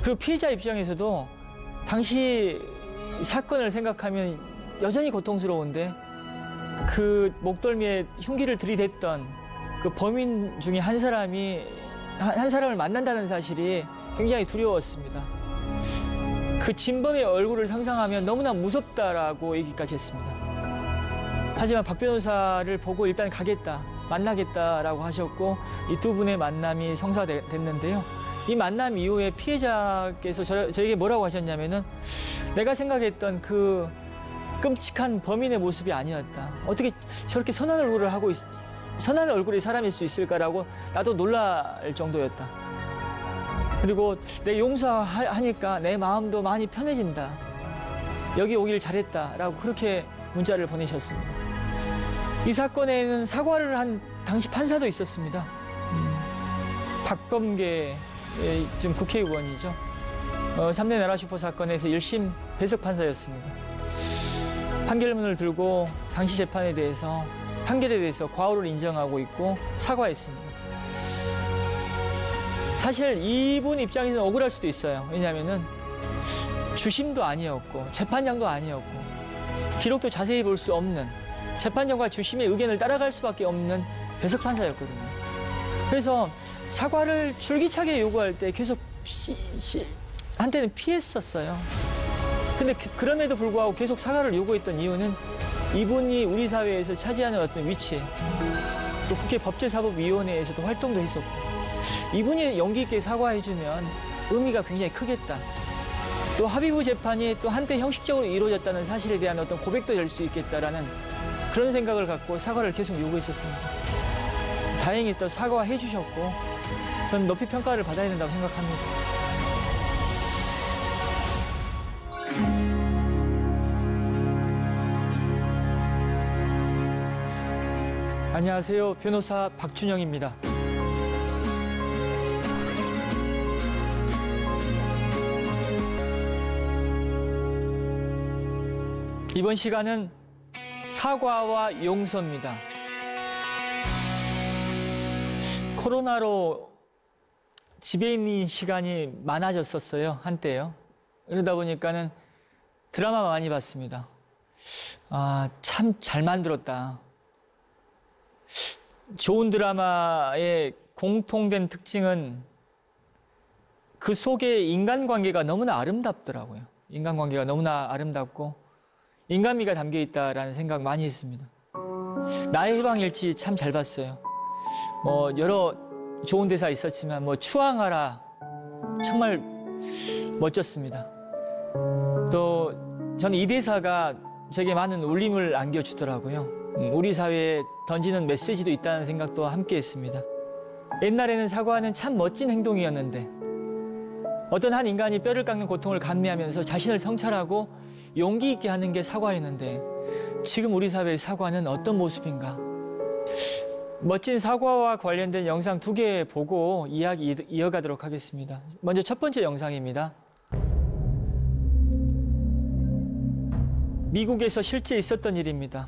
그리고 피해자 입장에서도 당시 사건을 생각하면 여전히 고통스러운데 그 목덜미에 흉기를 들이댔던 그 범인 중에 한 사람을 만난다는 사실이 굉장히 두려웠습니다. 그 진범의 얼굴을 상상하면 너무나 무섭다라고 얘기까지 했습니다. 하지만 박 변호사를 보고 일단 가겠다, 만나겠다라고 하셨고 이 두 분의 만남이 성사됐는데요. 이 만남 이후에 피해자께서 저에게 뭐라고 하셨냐면은 내가 생각했던 그 끔찍한 범인의 모습이 아니었다. 어떻게 저렇게 선한 얼굴을 하고 선한 얼굴의 사람일 수 있을까라고 나도 놀랄 정도였다. 그리고 내 용서하니까 내 마음도 많이 편해진다. 여기 오길 잘했다라고 그렇게 문자를 보내셨습니다. 이 사건에는 사과를 한 당시 판사도 있었습니다. 박범계 지금 국회의원이죠. 3대 나라 슈퍼 사건에서 1심 배석 판사였습니다. 판결문을 들고 당시 재판에 대해서 판결에 대해서 과오를 인정하고 있고 사과했습니다. 사실 이분 입장에서는 억울할 수도 있어요. 왜냐하면은 주심도 아니었고 재판장도 아니었고 기록도 자세히 볼 수 없는 재판장과 주심의 의견을 따라갈 수밖에 없는 배석 판사였거든요. 그래서 사과를 줄기차게 요구할 때 계속 한때는 피했었어요. 근데 그럼에도 불구하고 계속 사과를 요구했던 이유는 이분이 우리 사회에서 차지하는 어떤 위치, 또 국회 법제사법위원회에서도 활동도 했었고 이분이 용기 있게 사과해주면 의미가 굉장히 크겠다. 또 합의부 재판이 또 한때 형식적으로 이루어졌다는 사실에 대한 어떤 고백도 될 수 있겠다라는 그런 생각을 갖고 사과를 계속 요구했었습니다. 다행히 또 사과해 주셨고 저는 높이 평가를 받아야 된다고 생각합니다. 안녕하세요. 변호사 박준영입니다. 이번 시간은 사과와 용서입니다. 코로나로 집에 있는 시간이 많아졌었어요, 한때요. 그러다 보니까는 드라마 많이 봤습니다. 참 잘 만들었다. 좋은 드라마의 공통된 특징은 그 속에 인간관계가 너무나 아름답더라고요. 인간관계가 너무나 아름답고 인간미가 담겨 있다라는 생각 많이 했습니다. 나의 해방일지 참 잘 봤어요. 여러 좋은 대사 있었지만 추앙하라 정말 멋졌습니다. 또 저는 이 대사가 제게 많은 울림을 안겨주더라고요. 우리 사회에 던지는 메시지도 있다는 생각도 함께 했습니다. 옛날에는 사과는 참 멋진 행동이었는데 어떤 한 인간이 뼈를 깎는 고통을 감내하면서 자신을 성찰하고 용기 있게 하는 게 사과였는데 지금 우리 사회의 사과는 어떤 모습인가? 멋진 사과와 관련된 영상 2개 보고 이야기 이어가도록 하겠습니다. 먼저 첫 번째 영상입니다. 미국에서 실제 있었던 일입니다.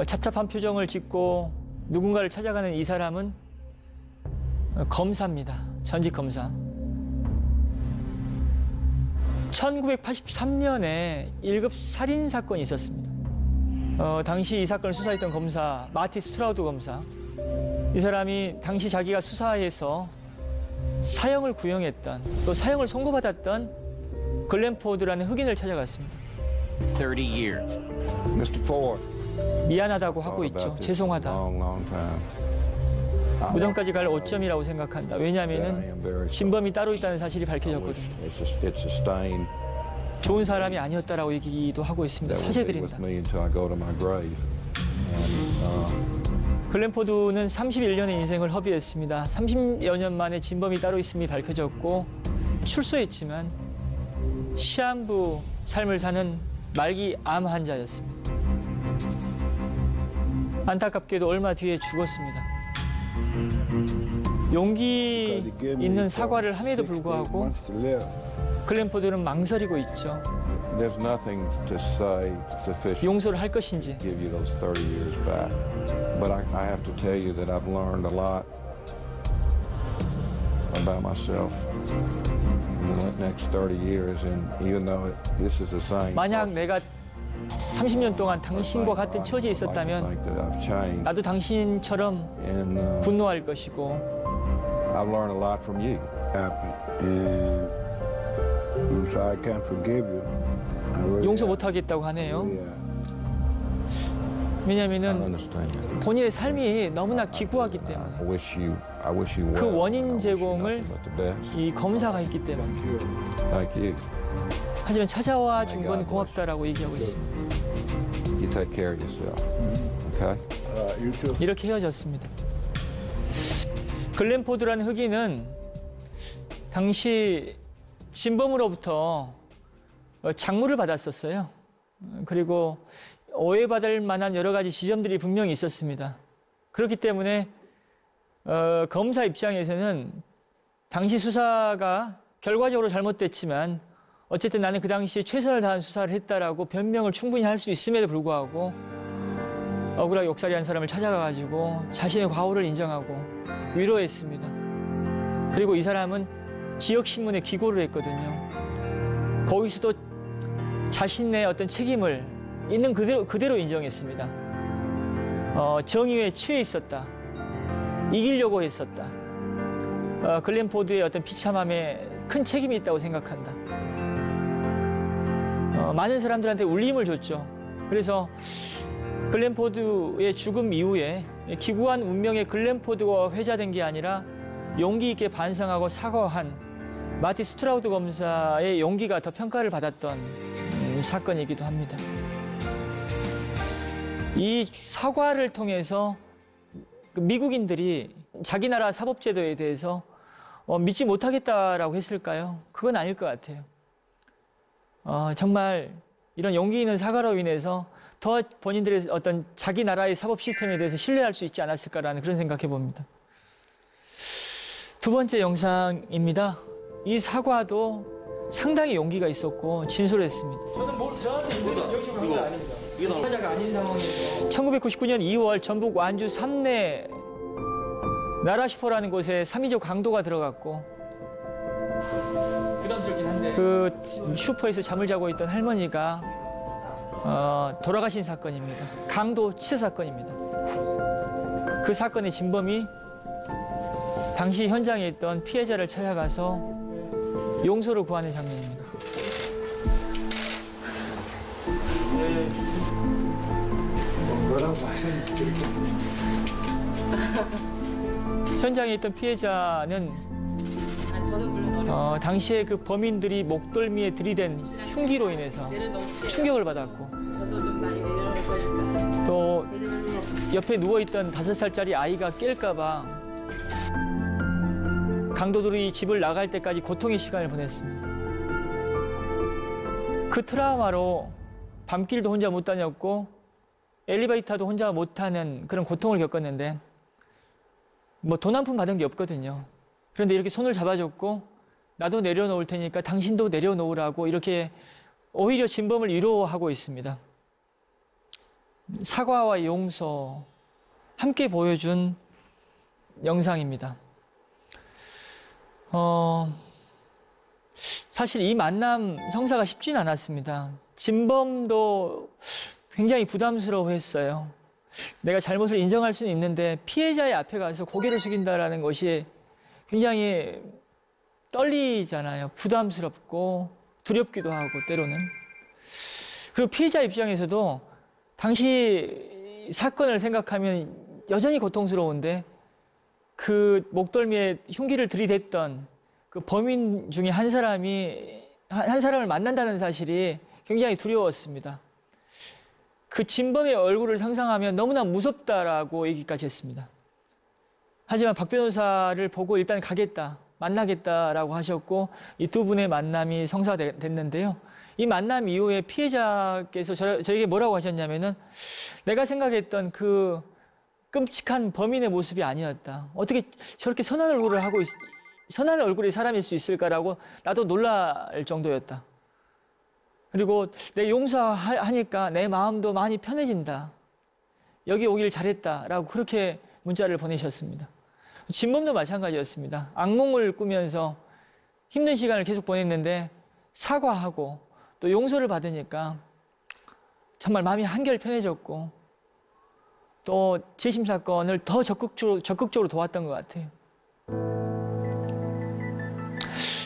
찹찹한 표정을 짓고 누군가를 찾아가는 이 사람은 검사입니다. 전직 검사. 1983년에 1급 살인 사건이 있었습니다. 당시 이 사건을 수사했던 검사, 마티 스트라우드 검사. 이 사람이 당시 자기가 수사해서 사형을 구형했던, 또 사형을 선고받았던 글렌 포드라는 흑인을 찾아갔습니다. 30 years. Mr. Ford. 미안하다고 하고 있죠. 죄송하다. 무덤까지 갈 오점이라고 생각한다. 왜냐하면 진범이 따로 있다는 사실이 밝혀졌거든요. 좋은 사람이 아니었다라고 얘기도 하고 있습니다. 사죄드린다. 글렌 포드는 31년의 인생을 허비했습니다. 30여 년 만에 진범이 따로 있음이 밝혀졌고 출소했지만 시한부 삶을 사는 말기 암 환자였습니다. 안타깝게도 얼마 뒤에 죽었습니다. 용기 있는 사과를 함에도 불구하고 글렌 포드는 망설이고 있죠. 용서를 할 것인지. by myself. And the next 30 years, and even though this is the same. 만약 내가 30년 동안 당신과 같은 처지에 I 있었다면 think that I've changed, 나도 당신처럼 and 분노할 것이고 I've learned a lot from you. happened, and so I can't forgive you. I really 용서 못하겠다고 하네요. yeah. I 왜냐하면은 understand. 본인의 삶이 너무나 기구하기 I 때문에 wish you well. 그 I 원인 wish you 제공을 nothing but the best. 이 검사가 있기 때문에 Thank you. 하지만 찾아와 준 건 고맙다라고 얘기하고 있습니다. You take care of yourself. Okay? You too. 이렇게 헤어졌습니다. 글렌 포드라는 흑인은 당시 진범으로부터 장물을 받았었어요. 그리고 오해받을 만한 여러 가지 지점들이 분명히 있었습니다. 그렇기 때문에 검사 입장에서는 당시 수사가 결과적으로 잘못됐지만 어쨌든 나는 그 당시에 최선을 다한 수사를 했다라고 변명을 충분히 할 수 있음에도 불구하고 억울하게 욕살이 한 사람을 찾아가가지고 자신의 과오를 인정하고 위로했습니다. 그리고 이 사람은 지역신문에 기고를 했거든요. 거기서도 자신의 어떤 책임을 있는 그대로 인정했습니다. 정의에 취해 있었다. 이기려고 했었다. 글렌 포드의 어떤 비참함에 큰 책임이 있다고 생각한다. 많은 사람들한테 울림을 줬죠. 그래서 글렌 포드의 죽음 이후에 기구한 운명의 글렌 포드가 회자된 게 아니라 용기 있게 반성하고 사과한 마티 스트라우드 검사의 용기가 더 평가를 받았던 사건이기도 합니다. 이 사과를 통해서 미국인들이 자기 나라 사법제도에 대해서 믿지 못하겠다라고 했을까요? 그건 아닐 것 같아요. 정말 이런 용기 있는 사과로 인해서 더 본인들의 어떤 자기 나라의 사법 시스템에 대해서 신뢰할 수 있지 않았을까라는 그런 생각해 봅니다. 두 번째 영상입니다. 이 사과도 상당히 용기가 있었고 진솔했습니다. 저한테 정식으로 한건 아닙니다. 사자가 아닌 상황에서 1999년 2월 전북 완주 삼내 나라시포라는 곳에 3.25 강도가 들어갔고 부담스럽긴 한데 그 슈퍼에서 잠을 자고 있던 할머니가 돌아가신 사건입니다. 강도 치사 사건입니다. 그 사건의 진범이 당시 현장에 있던 피해자를 찾아가서 용서를 구하는 장면입니다. 현장에 있던 피해자는 당시에 그 범인들이 목덜미에 들이댄 흉기로 인해서 충격을 받았고 또 옆에 누워있던 5살짜리 아이가 깰까봐 강도들이 집을 나갈 때까지 고통의 시간을 보냈습니다. 그 트라우마로 밤길도 혼자 못 다녔고 엘리베이터도 혼자 못 타는 그런 고통을 겪었는데 뭐 돈 한 푼 받은 게 없거든요. 그런데 이렇게 손을 잡아줬고 나도 내려놓을 테니까 당신도 내려놓으라고 이렇게 오히려 진범을 위로하고 있습니다. 사과와 용서 함께 보여준 영상입니다. 사실 이 만남 성사가 쉽진 않았습니다. 진범도 굉장히 부담스러워했어요. 내가 잘못을 인정할 수는 있는데 피해자의 앞에 가서 고개를 숙인다라는 것이 굉장히 떨리잖아요. 부담스럽고 두렵기도 하고 때로는. 그리고 피해자 입장에서도 당시 사건을 생각하면 여전히 고통스러운데 그 목덜미에 흉기를 들이댔던 그 범인 중에 한 사람을 만난다는 사실이 굉장히 두려웠습니다. 그 진범의 얼굴을 상상하면 너무나 무섭다라고 얘기까지 했습니다. 하지만 박 변호사를 보고 일단 가겠다, 만나겠다라고 하셨고 이 두 분의 만남이 성사됐는데요. 이 만남 이후에 피해자께서 저에게 뭐라고 하셨냐면은 내가 생각했던 그 끔찍한 범인의 모습이 아니었다. 어떻게 저렇게 선한 얼굴의 사람일 수 있을까라고 나도 놀랄 정도였다. 그리고 내 용서하니까 내 마음도 많이 편해진다. 여기 오길 잘했다라고 그렇게 문자를 보내셨습니다. 진범도 마찬가지였습니다. 악몽을 꾸면서 힘든 시간을 계속 보냈는데 사과하고 또 용서를 받으니까 정말 마음이 한결 편해졌고 또 재심 사건을 더 적극적으로 도왔던 것 같아요.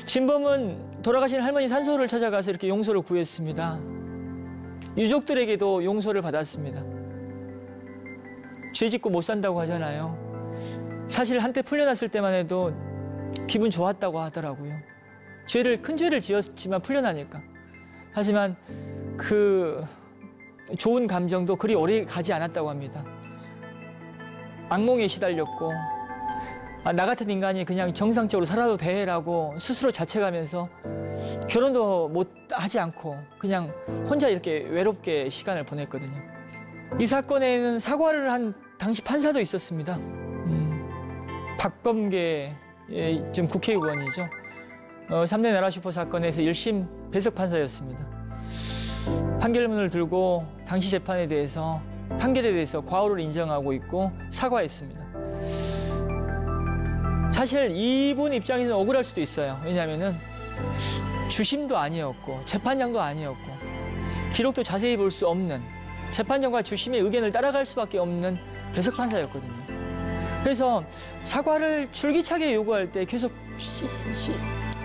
진범은 돌아가신 할머니 산소를 찾아가서 이렇게 용서를 구했습니다. 유족들에게도 용서를 받았습니다. 죄 짓고 못 산다고 하잖아요. 사실 한때 풀려났을 때만 해도 기분 좋았다고 하더라고요. 큰 죄를 지었지만 풀려나니까. 하지만 그 좋은 감정도 그리 오래 가지 않았다고 합니다. 악몽에 시달렸고 나 같은 인간이 그냥 정상적으로 살아도 돼라고 스스로 자책하면서 결혼도 못 하지 않고 그냥 혼자 이렇게 외롭게 시간을 보냈거든요. 이 사건에는 사과를 한 당시 판사도 있었습니다. 박범계 지금 국회의원이죠. 3대 나라 슈퍼 사건에서 1심 배석 판사였습니다. 판결문을 들고 당시 재판에 대해서 판결에 대해서 과오를 인정하고 있고 사과했습니다. 사실 이분 입장에서는 억울할 수도 있어요. 왜냐하면은 주심도 아니었고 재판장도 아니었고 기록도 자세히 볼 수 없는 재판장과 주심의 의견을 따라갈 수밖에 없는 배석 판사였거든요. 그래서 사과를 줄기차게 요구할 때 계속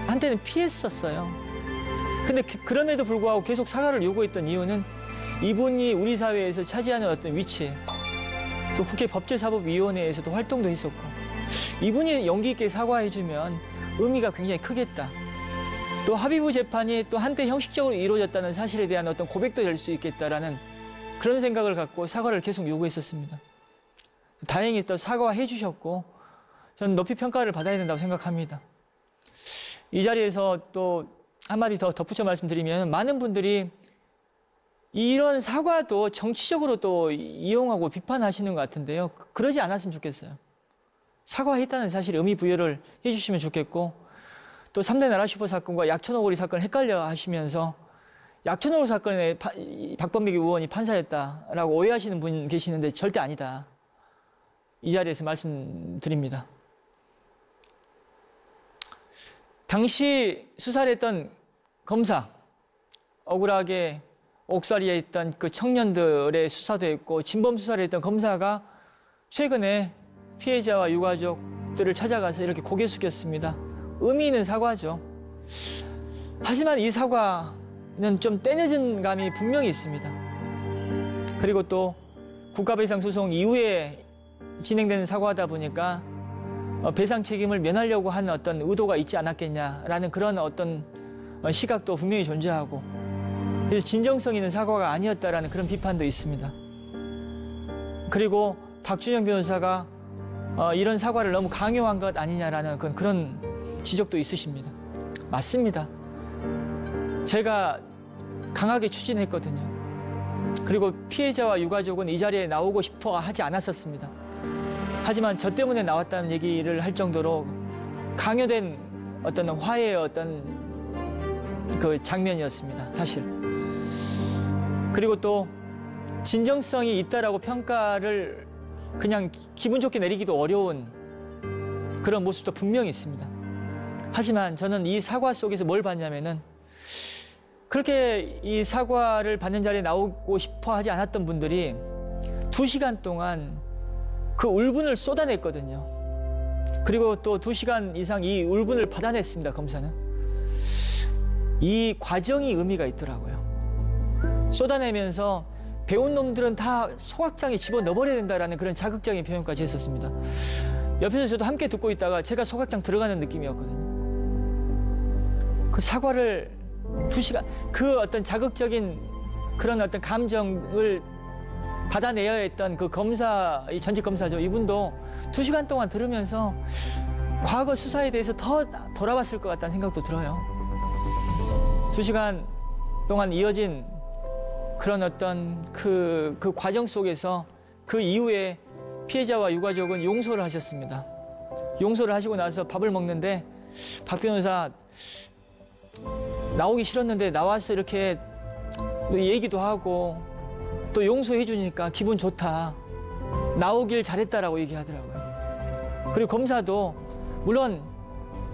한때는 피했었어요. 근데 그럼에도 불구하고 계속 사과를 요구했던 이유는 이분이 우리 사회에서 차지하는 어떤 위치, 또 국회 법제사법위원회에서도 활동도 했었고 이분이 용기 있게 사과해주면 의미가 굉장히 크겠다. 또 합의부 재판이 또 한때 형식적으로 이루어졌다는 사실에 대한 어떤 고백도 될 수 있겠다라는 그런 생각을 갖고 사과를 계속 요구했었습니다. 다행히 또 사과해 주셨고 저는 높이 평가를 받아야 된다고 생각합니다. 이 자리에서 또 한마디 더 덧붙여 말씀드리면 많은 분들이 이런 사과도 정치적으로 또 이용하고 비판하시는 것 같은데요. 그러지 않았으면 좋겠어요. 사과했다는 사실 의미 부여를 해주시면 좋겠고 또 3대 나라 슈퍼 사건과 약천오거리 사건을 헷갈려 하시면서 약천오거리 사건에 박범계 의원이 판사였다라고 오해하시는 분 계시는데 절대 아니다. 이 자리에서 말씀드립니다. 당시 수사를 했던 검사, 억울하게 옥살이에 있던 그 청년들의 수사도 했고 진범 수사를 했던 검사가 최근에 피해자와 유가족들을 찾아가서 이렇게 고개 숙였습니다. 의미 있는 사과죠. 하지만 이 사과는 좀 때늦은 감이 분명히 있습니다. 그리고 또 국가배상 소송 이후에 진행되는 사과다 보니까 배상 책임을 면하려고 하는 어떤 의도가 있지 않았겠냐라는 그런 어떤 시각도 분명히 존재하고 그래서 진정성 있는 사과가 아니었다라는 그런 비판도 있습니다. 그리고 박준영 변호사가 이런 사과를 너무 강요한 것 아니냐라는 그런 지적도 있으십니다. 맞습니다. 제가 강하게 추진했거든요. 그리고 피해자와 유가족은 이 자리에 나오고 싶어 하지 않았었습니다. 하지만 저 때문에 나왔다는 얘기를 할 정도로 강요된 어떤 화해의 어떤 그 장면이었습니다. 사실. 그리고 또 진정성이 있다라고 평가를 그냥 기분 좋게 내리기도 어려운 그런 모습도 분명히 있습니다. 하지만 저는 이 사과 속에서 뭘 봤냐면은 그렇게 이 사과를 받는 자리에 나오고 싶어 하지 않았던 분들이 2시간 동안 그 울분을 쏟아냈거든요. 그리고 또 2시간 이상 이 울분을 받아냈습니다, 검사는. 이 과정이 의미가 있더라고요. 쏟아내면서 배운 놈들은 다 소각장에 집어넣어버려야 된다라는 그런 자극적인 표현까지 했었습니다. 옆에서 저도 함께 듣고 있다가 제가 소각장 들어가는 느낌이었거든요. 그 사과를 2시간, 그 어떤 자극적인 그런 어떤 감정을 받아내야 했던 그 검사, 이 전직 검사죠. 이분도 2시간 동안 들으면서 과거 수사에 대해서 더 돌아봤을 것 같다는 생각도 들어요. 2시간 동안 이어진 그런 어떤 그 과정 속에서 그 이후에 피해자와 유가족은 용서를 하셨습니다. 용서를 하시고 나서 밥을 먹는데 박 변호사 나오기 싫었는데 나와서 이렇게 얘기도 하고 또 용서해 주니까 기분 좋다. 나오길 잘했다라고 얘기하더라고요. 그리고 검사도 물론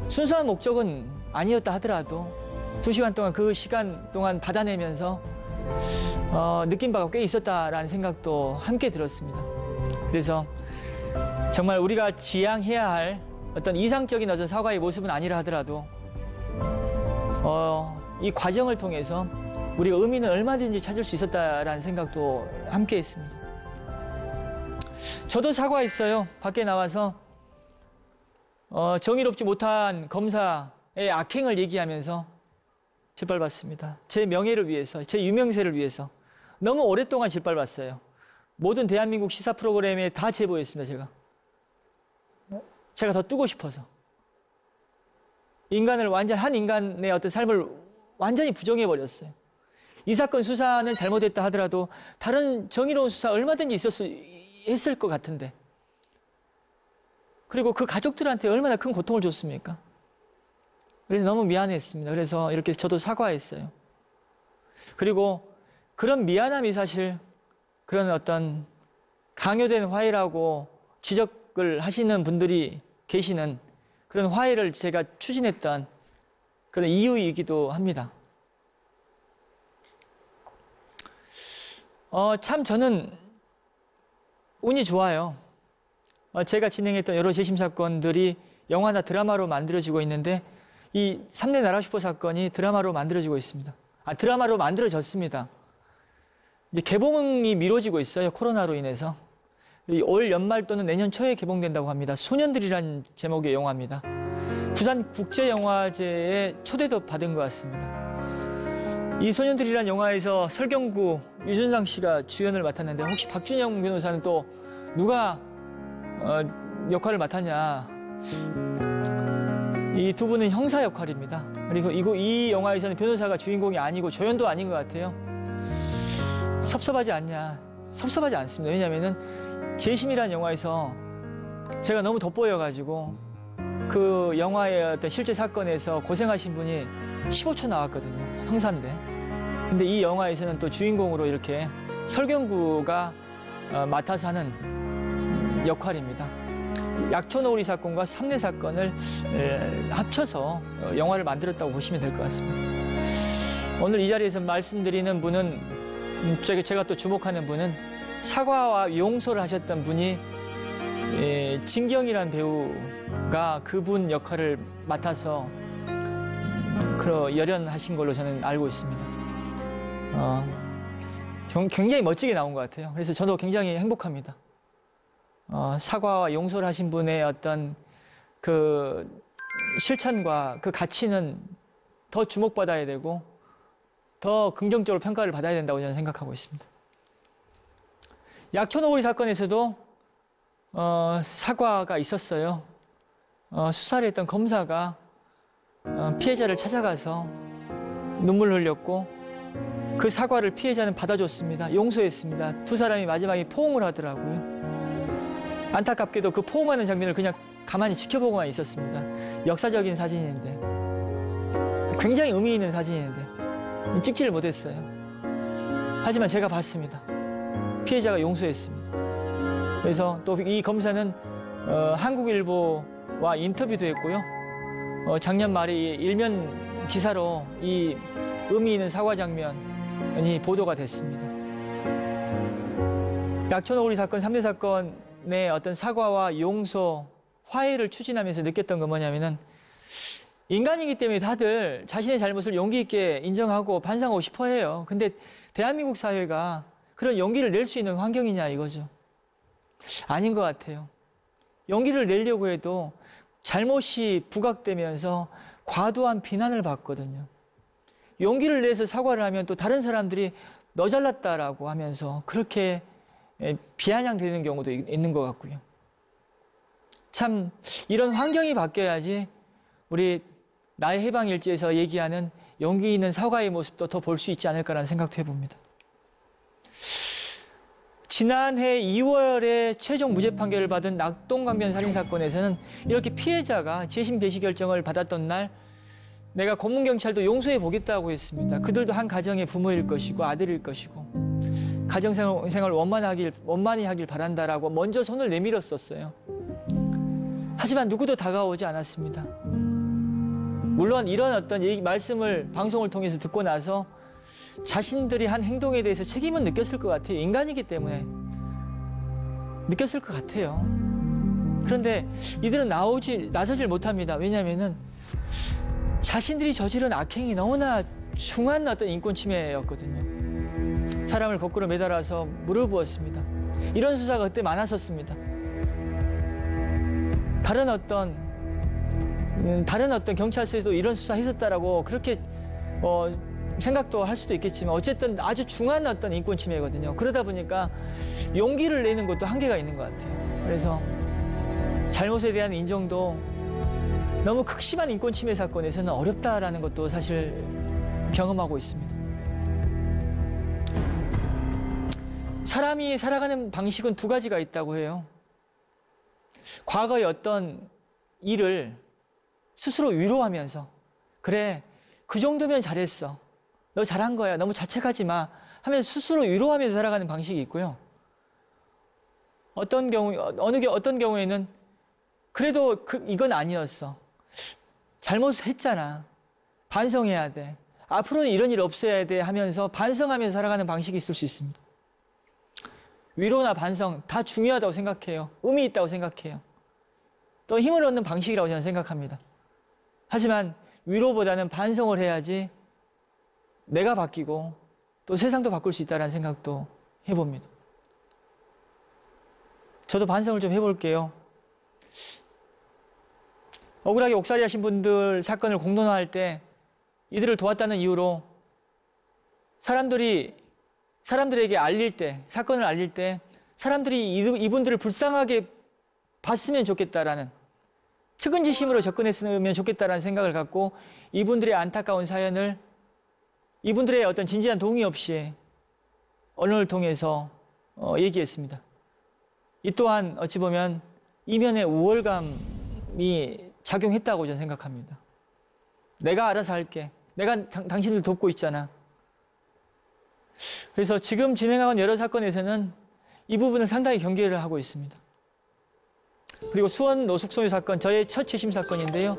순수한 목적은 아니었다 하더라도 2시간 동안 그 시간 동안 받아내면서 느낀 바가 꽤 있었다라는 생각도 함께 들었습니다. 그래서 정말 우리가 지향해야 할 어떤 이상적인 어떤 사과의 모습은 아니라 하더라도 이 과정을 통해서 우리가 의미는 얼마든지 찾을 수 있었다라는 생각도 함께 했습니다. 저도 사과했어요. 밖에 나와서 정의롭지 못한 검사의 악행을 얘기하면서 짓밟았습니다. 제 명예를 위해서, 제 유명세를 위해서 너무 오랫동안 짓밟았어요. 모든 대한민국 시사 프로그램에 다 제보했습니다. 제가 더 뜨고 싶어서. 한 인간의 어떤 삶을 완전히 부정해버렸어요. 이 사건 수사는 잘못했다 하더라도 다른 정의로운 수사 얼마든지 했을 것 같은데. 그리고 그 가족들한테 얼마나 큰 고통을 줬습니까? 그래서 너무 미안했습니다. 그래서 이렇게 저도 사과했어요. 그리고 그런 미안함이 사실 그런 어떤 강요된 화해라고 지적을 하시는 분들이 계시는 그런 화해를 제가 추진했던 그런 이유이기도 합니다. 참 저는 운이 좋아요. 제가 진행했던 여러 재심 사건들이 영화나 드라마로 만들어지고 있는데 이 3대 나라 슈퍼 사건이 드라마로 만들어지고 있습니다. 드라마로 만들어졌습니다. 이제 개봉이 미뤄지고 있어요. 코로나로 인해서. 올 연말 또는 내년 초에 개봉된다고 합니다. 소년들이라는 제목의 영화입니다. 부산국제영화제에 초대도 받은 것 같습니다. 이 소년들이라는 영화에서 설경구, 유준상 씨가 주연을 맡았는데 혹시 박준영 변호사는 또 누가 역할을 맡았냐. 이 두 분은 형사 역할입니다. 그리고 이 영화에서는 변호사가 주인공이 아니고 조연도 아닌 것 같아요. 섭섭하지 않냐? 섭섭하지 않습니다. 왜냐하면은 재심이라는 영화에서 제가 너무 돋보여가지고 그 영화의 어떤 실제 사건에서 고생하신 분이 15초 나왔거든요. 형사인데. 근데 이 영화에서는 또 주인공으로 이렇게 설경구가 맡아서 하는 역할입니다. 약초너구리 사건과 3대 사건을 합쳐서 영화를 만들었다고 보시면 될 것 같습니다. 오늘 이 자리에서 말씀드리는 분은 제가 또 주목하는 분은 사과와 용서를 하셨던 분이 진경이라는 배우가 그분 역할을 맡아서 열연하신 걸로 저는 알고 있습니다. 굉장히 멋지게 나온 것 같아요. 그래서 저도 굉장히 행복합니다. 사과와 용서를 하신 분의 어떤 그 실천과 그 가치는 더 주목받아야 되고 더 긍정적으로 평가를 받아야 된다고 저는 생각하고 있습니다. 약초너구리 사건에서도 사과가 있었어요. 수사를 했던 검사가 피해자를 찾아가서 눈물을 흘렸고 그 사과를 피해자는 받아줬습니다. 용서했습니다. 두 사람이 마지막에 포옹을 하더라고요. 안타깝게도 그 포옹하는 장면을 그냥 가만히 지켜보고만 있었습니다. 역사적인 사진인데, 굉장히 의미 있는 사진인데 찍지를 못했어요. 하지만 제가 봤습니다. 피해자가 용서했습니다. 그래서 또 이 검사는 한국일보와 인터뷰도 했고요. 작년 말에 일면 기사로 이 의미 있는 사과 장면이 보도가 됐습니다. 약초너구리 사건, 3대 사건의 어떤 사과와 용서, 화해를 추진하면서 느꼈던 건 뭐냐면은 인간이기 때문에 다들 자신의 잘못을 용기 있게 인정하고 반성하고 싶어 해요. 근데 대한민국 사회가 그런 용기를 낼 수 있는 환경이냐 이거죠. 아닌 것 같아요. 용기를 내려고 해도 잘못이 부각되면서 과도한 비난을 받거든요. 용기를 내서 사과를 하면 또 다른 사람들이 너 잘났다라고 하면서 그렇게 비아냥되는 경우도 있는 것 같고요. 참 이런 환경이 바뀌어야지 우리 나의 해방일지에서 얘기하는 용기 있는 사과의 모습도 더 볼 수 있지 않을까라는 생각도 해봅니다. 지난해 2월에 최종 무죄 판결을 받은 낙동강변 살인사건에서는 이렇게 피해자가 재심 개시 결정을 받았던 날 내가 고문경찰도 용서해 보겠다고 했습니다. 그들도 한 가정의 부모일 것이고 아들일 것이고 가정생활 원만히 하길 바란다라고 먼저 손을 내밀었었어요. 하지만 누구도 다가오지 않았습니다. 물론 이런 어떤 말씀을 방송을 통해서 듣고 나서 자신들이 한 행동에 대해서 책임은 느꼈을 것 같아요. 인간이기 때문에 느꼈을 것 같아요. 그런데 이들은 나서질 못합니다. 왜냐하면은 자신들이 저지른 악행이 너무나 중한 어떤 인권 침해였거든요. 사람을 거꾸로 매달아서 물을 부었습니다. 이런 수사가 그때 많았었습니다. 다른 어떤 경찰서에도 이런 수사 했었다라고 그렇게 생각도 할 수도 있겠지만 어쨌든 아주 중한 어떤 인권 침해거든요. 그러다 보니까 용기를 내는 것도 한계가 있는 것 같아요. 그래서 잘못에 대한 인정도 너무 극심한 인권 침해 사건에서는 어렵다라는 것도 사실 경험하고 있습니다. 사람이 살아가는 방식은 두 가지가 있다고 해요. 과거의 어떤 일을 스스로 위로하면서 그래, 그 정도면 잘했어. 너 잘한 거야. 너무 자책하지 마. 하면서 스스로 위로하면서 살아가는 방식이 있고요. 어떤 경우에는 그래도 이건 아니었어. 잘못했잖아. 반성해야 돼. 앞으로는 이런 일 없어야 돼 하면서 반성하면서 살아가는 방식이 있을 수 있습니다. 위로나 반성 다 중요하다고 생각해요. 의미 있다고 생각해요. 또 힘을 얻는 방식이라고 저는 생각합니다. 하지만 위로보다는 반성을 해야지 내가 바뀌고 또 세상도 바꿀 수 있다는 생각도 해봅니다. 저도 반성을 좀 해볼게요. 억울하게 옥살이 하신 분들 사건을 공론화할 때 이들을 도왔다는 이유로 사람들에게 사건을 알릴 때 사람들이 이분들을 불쌍하게 봤으면 좋겠다라는 측은지심으로 접근했으면 좋겠다라는 생각을 갖고 이분들의 안타까운 사연을 이분들의 어떤 진지한 동의 없이 언론을 통해서 얘기했습니다. 이 또한 어찌 보면 이면의 우월감이 작용했다고 저는 생각합니다. 내가 알아서 할게. 내가 당신들 돕고 있잖아. 그래서 지금 진행하는 여러 사건에서는 이 부분을 상당히 경계를 하고 있습니다. 그리고 수원 노숙소녀 사건, 저의 첫 재심 사건인데요.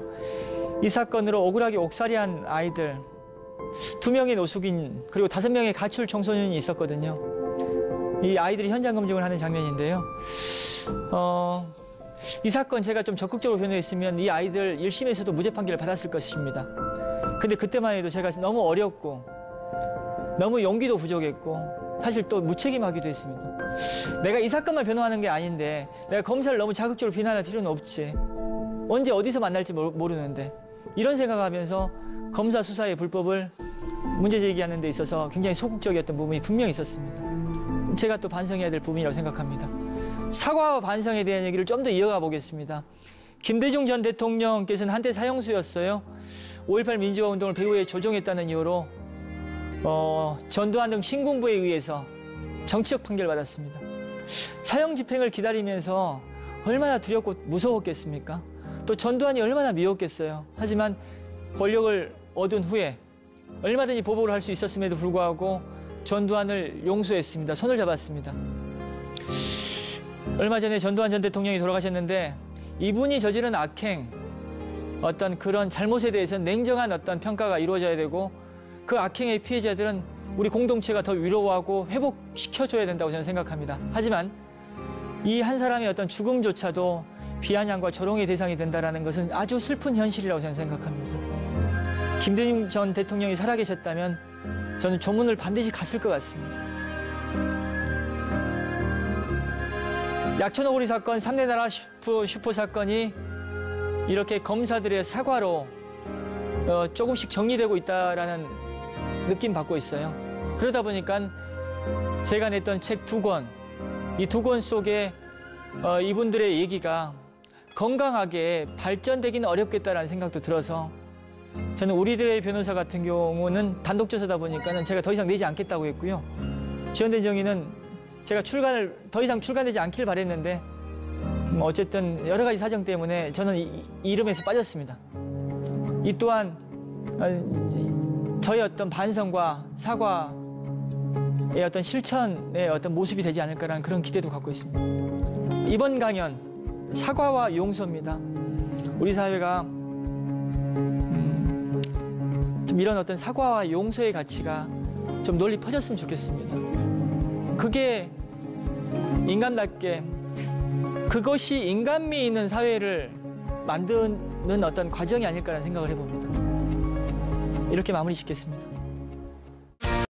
이 사건으로 억울하게 옥살이한 아이들 2명의 노숙인 그리고 5명의 가출 청소년이 있었거든요. 이 아이들이 현장 검증을 하는 장면인데요. 이 사건 제가 좀 적극적으로 변호했으면 이 아이들 1심에서도 무죄 판결을 받았을 것입니다. 근데 그때만 해도 제가 너무 어렵고 너무 용기도 부족했고 사실 또 무책임하기도 했습니다. 내가 이 사건만 변호하는 게 아닌데 내가 검사를 너무 자극적으로 비난할 필요는 없지. 언제 어디서 만날지 모르는데 이런 생각하면서 검사 수사의 불법을 문제 제기하는 데 있어서 굉장히 소극적이었던 부분이 분명히 있었습니다. 제가 또 반성해야 될 부분이라고 생각합니다. 사과와 반성에 대한 얘기를 좀 더 이어가 보겠습니다. 김대중 전 대통령께서는 한때 사형수였어요. 5.18 민주화 운동을 배후에 조종했다는 이유로 전두환 등 신군부에 의해서 정치적 판결을 받았습니다. 사형 집행을 기다리면서 얼마나 두렵고 무서웠겠습니까? 또 전두환이 얼마나 미웠겠어요. 하지만 권력을 얻은 후에 얼마든지 보복을 할 수 있었음에도 불구하고 전두환을 용서했습니다. 손을 잡았습니다. 얼마 전에 전두환 전 대통령이 돌아가셨는데 이분이 저지른 악행, 어떤 그런 잘못에 대해서는 냉정한 어떤 평가가 이루어져야 되고 그 악행의 피해자들은 우리 공동체가 더 위로하고 회복시켜줘야 된다고 저는 생각합니다. 하지만 이 한 사람의 어떤 죽음조차도 비아냥과 조롱의 대상이 된다는 것은 아주 슬픈 현실이라고 저는 생각합니다. 김대중 전 대통령이 살아계셨다면 저는 조문을 반드시 갔을 것 같습니다. 약천오거리 사건, 3대 나라 슈퍼 사건이 이렇게 검사들의 사과로 조금씩 정리되고 있다라는 느낌 받고 있어요. 그러다 보니까 제가 냈던 책 2권, 이 2권 속에 이분들의 얘기가 건강하게 발전되기는 어렵겠다라는 생각도 들어서 저는 우리들의 변호사 같은 경우는 단독조사다 보니까는 제가 더 이상 내지 않겠다고 했고요. 지연된 정의는 제가 더 이상 출간되지 않길 바랬는데 어쨌든 여러 가지 사정 때문에 저는 이 이름에서 빠졌습니다. 이 또한 저의 어떤 반성과 사과의 어떤 실천의 어떤 모습이 되지 않을까라는 그런 기대도 갖고 있습니다. 이번 강연 사과와 용서입니다. 우리 사회가 좀 이런 어떤 사과와 용서의 가치가 좀 널리 퍼졌으면 좋겠습니다. 그게 인간답게 그것이 인간미 있는 사회를 만드는 어떤 과정이 아닐까라는 생각을 해봅니다. 이렇게 마무리 짓겠습니다.